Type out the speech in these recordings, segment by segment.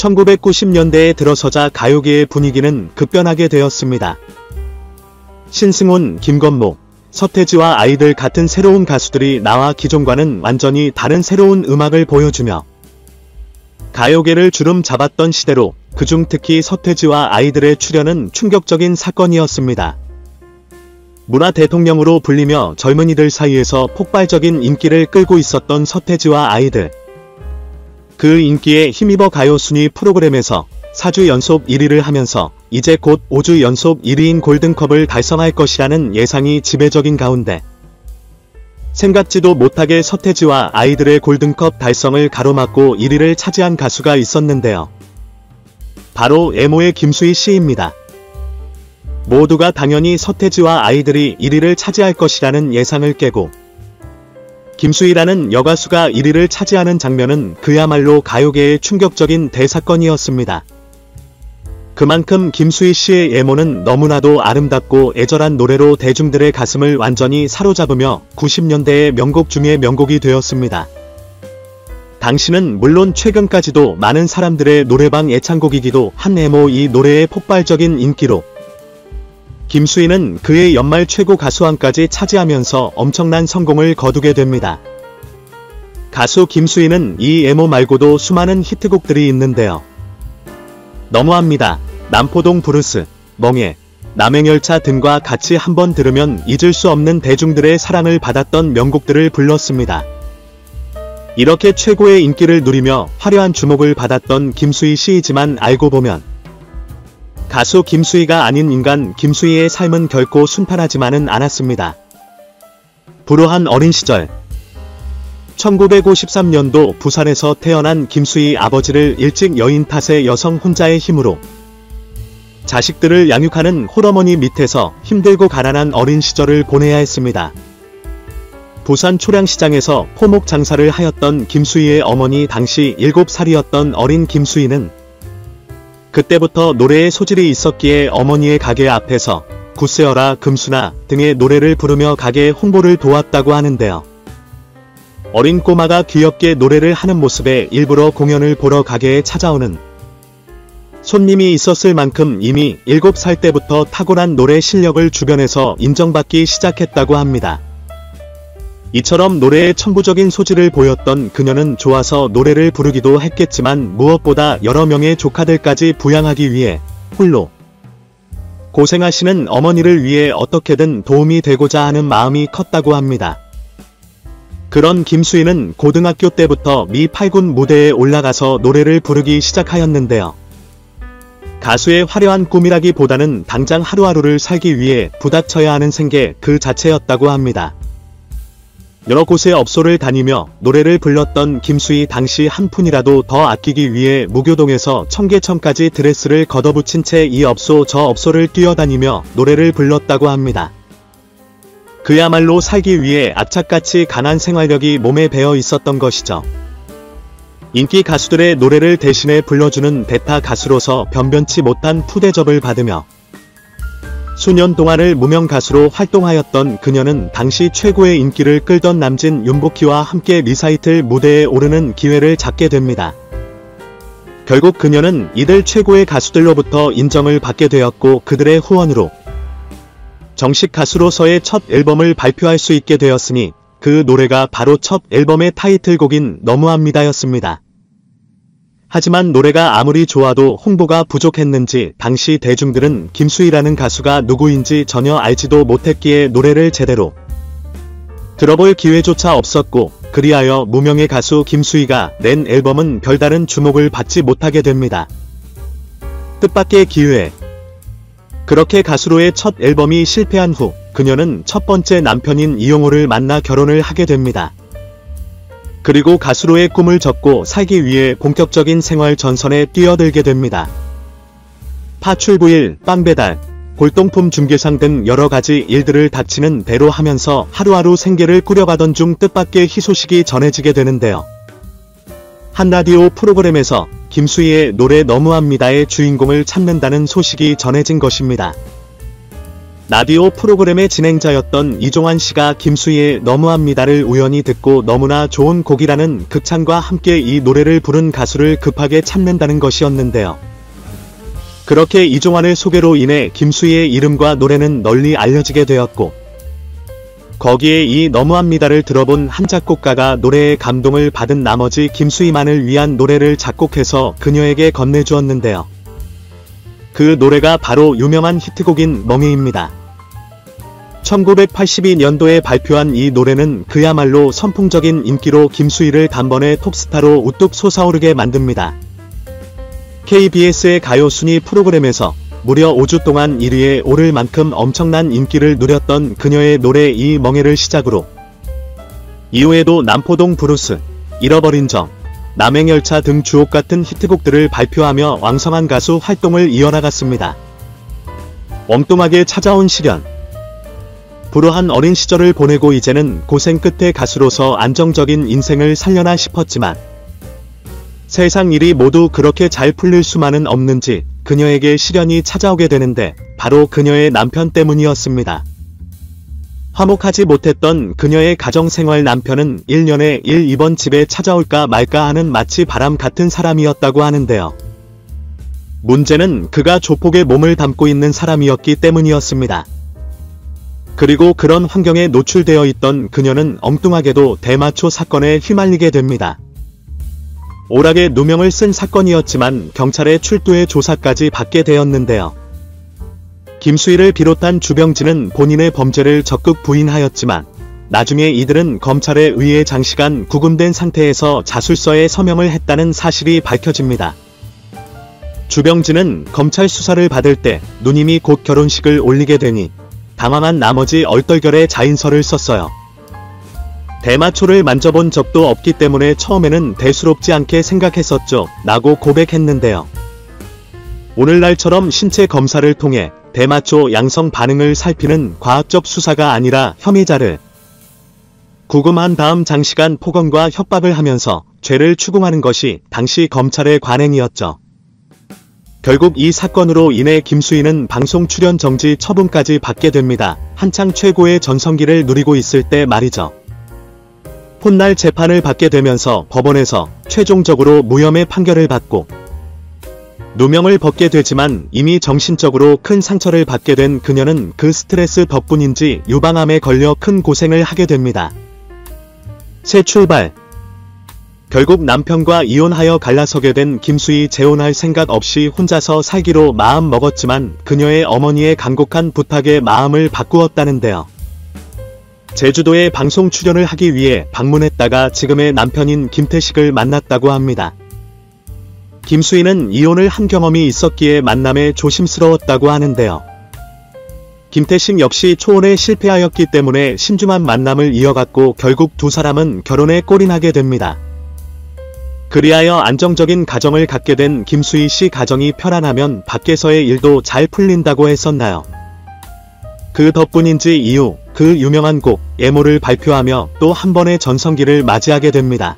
1990년대에 들어서자 가요계의 분위기는 급변하게 되었습니다. 신승훈, 김건모, 서태지와 아이들 같은 새로운 가수들이 나와 기존과는 완전히 다른 새로운 음악을 보여주며 가요계를 주름 잡았던 시대로 그중 특히 서태지와 아이들의 출연은 충격적인 사건이었습니다. 문화 대통령으로 불리며 젊은이들 사이에서 폭발적인 인기를 끌고 있었던 서태지와 아이들. 그 인기에 힘입어 가요 순위 프로그램에서 4주 연속 1위를 하면서 이제 곧 5주 연속 1위인 골든컵을 달성할 것이라는 예상이 지배적인 가운데 생각지도 못하게 서태지와 아이들의 골든컵 달성을 가로막고 1위를 차지한 가수가 있었는데요. 바로 애모의 김수희 씨입니다. 모두가 당연히 서태지와 아이들이 1위를 차지할 것이라는 예상을 깨고 김수희라는 여가수가 1위를 차지하는 장면은 그야말로 가요계의 충격적인 대사건이었습니다. 그만큼 김수희 씨의 애모는 너무나도 아름답고 애절한 노래로 대중들의 가슴을 완전히 사로잡으며 90년대의 명곡 중의 명곡이 되었습니다. 당시는 물론 최근까지도 많은 사람들의 노래방 애창곡이기도 한 애모 이 노래의 폭발적인 인기로 김수희는 그의 연말 최고 가수왕까지 차지하면서 엄청난 성공을 거두게 됩니다. 가수 김수희는 이 애모 말고도 수많은 히트곡들이 있는데요. 너무합니다, 남포동 브루스, 멍해, 남행열차 등과 같이 한번 들으면 잊을 수 없는 대중들의 사랑을 받았던 명곡들을 불렀습니다. 이렇게 최고의 인기를 누리며 화려한 주목을 받았던 김수희 씨이지만 알고 보면 가수 김수희가 아닌 인간 김수희의 삶은 결코 순탄하지만은 않았습니다. 불우한 어린 시절 1953년도 부산에서 태어난 김수희 아버지를 일찍 여인 탓에 여성 혼자의 힘으로 자식들을 양육하는 홀어머니 밑에서 힘들고 가난한 어린 시절을 보내야 했습니다. 부산 초량시장에서 포목 장사를 하였던 김수희의 어머니 당시 7살이었던 어린 김수희는 그때부터 노래에 소질이 있었기에 어머니의 가게 앞에서 굿세어라 금수나 등의 노래를 부르며 가게 홍보를 도왔다고 하는데요. 어린 꼬마가 귀엽게 노래를 하는 모습에 일부러 공연을 보러 가게에 찾아오는 손님이 있었을 만큼 이미 7살 때부터 탁월한 노래 실력을 주변에서 인정받기 시작했다고 합니다. 이처럼 노래에 천부적인 소질을 보였던 그녀는 좋아서 노래를 부르기도 했겠지만 무엇보다 여러 명의 조카들까지 부양하기 위해 홀로 고생하시는 어머니를 위해 어떻게든 도움이 되고자 하는 마음이 컸다고 합니다. 그런 김수희는 고등학교 때부터 미 8군 무대에 올라가서 노래를 부르기 시작하였는데요. 가수의 화려한 꿈이라기보다는 당장 하루하루를 살기 위해 부닥쳐야 하는 생계 그 자체였다고 합니다. 여러 곳의 업소를 다니며 노래를 불렀던 김수희 당시 한 푼이라도 더 아끼기 위해 무교동에서 청계천까지 드레스를 걷어붙인 채 이 업소 저 업소를 뛰어다니며 노래를 불렀다고 합니다. 그야말로 살기 위해 악착같이 가난 생활력이 몸에 배어 있었던 것이죠. 인기 가수들의 노래를 대신해 불러주는 대타 가수로서 변변치 못한 푸대접을 받으며 수년 동안을 무명 가수로 활동하였던 그녀는 당시 최고의 인기를 끌던 남진 윤복희와 함께 리사이틀 무대에 오르는 기회를 잡게 됩니다. 결국 그녀는 이들 최고의 가수들로부터 인정을 받게 되었고 그들의 후원으로 정식 가수로서의 첫 앨범을 발표할 수 있게 되었으니 그 노래가 바로 첫 앨범의 타이틀곡인 너무합니다였습니다. 하지만 노래가 아무리 좋아도 홍보가 부족했는지 당시 대중들은 김수희라는 가수가 누구인지 전혀 알지도 못했기에 노래를 제대로 들어볼 기회조차 없었고 그리하여 무명의 가수 김수희가 낸 앨범은 별다른 주목을 받지 못하게 됩니다. 뜻밖의 기회. 그렇게 가수로의 첫 앨범이 실패한 후 그녀는 첫 번째 남편인 이용호를 만나 결혼을 하게 됩니다. 그리고 가수로의 꿈을 접고 살기 위해 본격적인 생활 전선에 뛰어들게 됩니다. 파출부일, 빵배달, 골동품 중개상 등 여러가지 일들을 닥치는 대로 하면서 하루하루 생계를 꾸려가던 중 뜻밖의 희소식이 전해지게 되는데요. 한 라디오 프로그램에서 김수희의 노래 너무합니다의 주인공을 찾는다는 소식이 전해진 것입니다. 라디오 프로그램의 진행자였던 이종환 씨가 김수희의 너무합니다를 우연히 듣고 너무나 좋은 곡이라는 극찬과 함께 이 노래를 부른 가수를 급하게 찾는다는 것이었는데요. 그렇게 이종환의 소개로 인해 김수희의 이름과 노래는 널리 알려지게 되었고, 거기에 이 너무합니다를 들어본 한 작곡가가 노래에 감동을 받은 나머지 김수희만을 위한 노래를 작곡해서 그녀에게 건네주었는데요. 그 노래가 바로 유명한 히트곡인 멍해입니다. 1982년도에 발표한 이 노래는 그야말로 선풍적인 인기로 김수희를 단번에 톱스타로 우뚝 솟아오르게 만듭니다. KBS의 가요순위 프로그램에서 무려 5주 동안 1위에 오를 만큼 엄청난 인기를 누렸던 그녀의 노래 이 멍해를 시작으로 이후에도 남포동 브루스, 잃어버린 정, 남행열차 등 주옥같은 히트곡들을 발표하며 왕성한 가수 활동을 이어나갔습니다. 엉뚱하게 찾아온 시련. 불우한 어린 시절을 보내고 이제는 고생 끝에 가수로서 안정적인 인생을 살려나 싶었지만 세상 일이 모두 그렇게 잘 풀릴 수만은 없는지 그녀에게 시련이 찾아오게 되는데 바로 그녀의 남편 때문이었습니다. 화목하지 못했던 그녀의 가정생활. 남편은 1년에 1-2번 집에 찾아올까 말까 하는 마치 바람 같은 사람이었다고 하는데요. 문제는 그가 조폭의 몸을 담고 있는 사람이었기 때문이었습니다. 그리고 그런 환경에 노출되어 있던 그녀는 엉뚱하게도 대마초 사건에 휘말리게 됩니다. 오락에 누명을 쓴 사건이었지만 경찰의 출두에 조사까지 받게 되었는데요. 김수희를 비롯한 주병진은 본인의 범죄를 적극 부인하였지만 나중에 이들은 검찰에 의해 장시간 구금된 상태에서 자술서에 서명을 했다는 사실이 밝혀집니다. 주병진은 검찰 수사를 받을 때 누님이 곧 결혼식을 올리게 되니 당황한 나머지 얼떨결에 자인서를 썼어요. 대마초를 만져본 적도 없기 때문에 처음에는 대수롭지 않게 생각했었죠 라고 고백했는데요. 오늘날처럼 신체 검사를 통해 대마초 양성 반응을 살피는 과학적 수사가 아니라 혐의자를 구금한 다음 장시간 폭언과 협박을 하면서 죄를 추궁하는 것이 당시 검찰의 관행이었죠. 결국 이 사건으로 인해 김수희는 방송 출연 정지 처분까지 받게 됩니다. 한창 최고의 전성기를 누리고 있을 때 말이죠. 훗날 재판을 받게 되면서 법원에서 최종적으로 무혐의 판결을 받고 누명을 벗게 되지만 이미 정신적으로 큰 상처를 받게 된 그녀는 그 스트레스 덕분인지 유방암에 걸려 큰 고생을 하게 됩니다. 새 출발. 결국 남편과 이혼하여 갈라서게 된 김수희. 재혼할 생각 없이 혼자서 살기로 마음 먹었지만 그녀의 어머니의 간곡한 부탁에 마음을 바꾸었다는데요. 제주도에 방송 출연을 하기 위해 방문했다가 지금의 남편인 김태식을 만났다고 합니다. 김수희는 이혼을 한 경험이 있었기에 만남에 조심스러웠다고 하는데요. 김태식 역시 초혼에 실패하였기 때문에 신중한 만남을 이어갔고 결국 두 사람은 결혼에 골인하게 됩니다. 그리하여 안정적인 가정을 갖게 된 김수희 씨. 가정이 편안하면 밖에서의 일도 잘 풀린다고 했었나요? 그 덕분인지 이후 그 유명한 곡 애모를 발표하며 또 한 번의 전성기를 맞이하게 됩니다.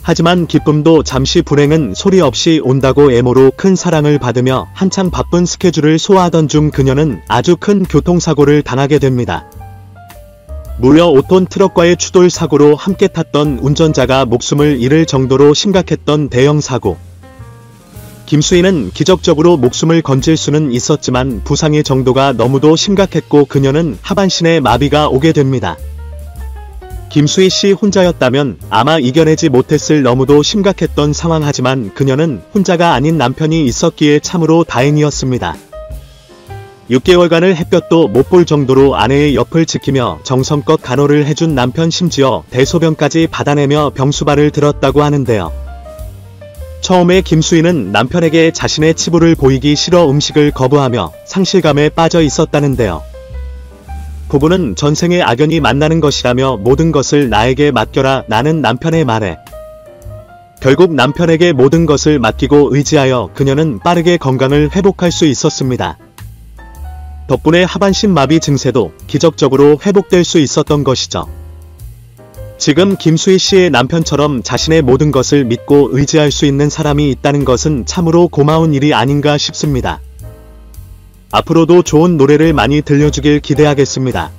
하지만 기쁨도 잠시 불행은 소리 없이 온다고 애모로 큰 사랑을 받으며 한창 바쁜 스케줄을 소화하던 중 그녀는 아주 큰 교통사고를 당하게 됩니다. 무려 5톤 트럭과의 추돌 사고로 함께 탔던 운전자가 목숨을 잃을 정도로 심각했던 대형 사고. 김수희는 기적적으로 목숨을 건질 수는 있었지만 부상의 정도가 너무도 심각했고 그녀는 하반신에 마비가 오게 됩니다. 김수희 씨 혼자였다면 아마 이겨내지 못했을 너무도 심각했던 상황. 하지만 그녀는 혼자가 아닌 남편이 있었기에 참으로 다행이었습니다. 6개월간을 햇볕도 못 볼 정도로 아내의 옆을 지키며 정성껏 간호를 해준 남편, 심지어 대소변까지 받아내며 병수발을 들었다고 하는데요. 처음에 김수희는 남편에게 자신의 치부를 보이기 싫어 음식을 거부하며 상실감에 빠져 있었다는데요. 부부는 전생에 악연이 만나는 것이라며 모든 것을 나에게 맡겨라 나는 남편의 말에 결국 남편에게 모든 것을 맡기고 의지하여 그녀는 빠르게 건강을 회복할 수 있었습니다. 덕분에 하반신 마비 증세도 기적적으로 회복될 수 있었던 것이죠. 지금 김수희 씨의 남편처럼 자신의 모든 것을 믿고 의지할 수 있는 사람이 있다는 것은 참으로 고마운 일이 아닌가 싶습니다. 앞으로도 좋은 노래를 많이 들려주길 기대하겠습니다.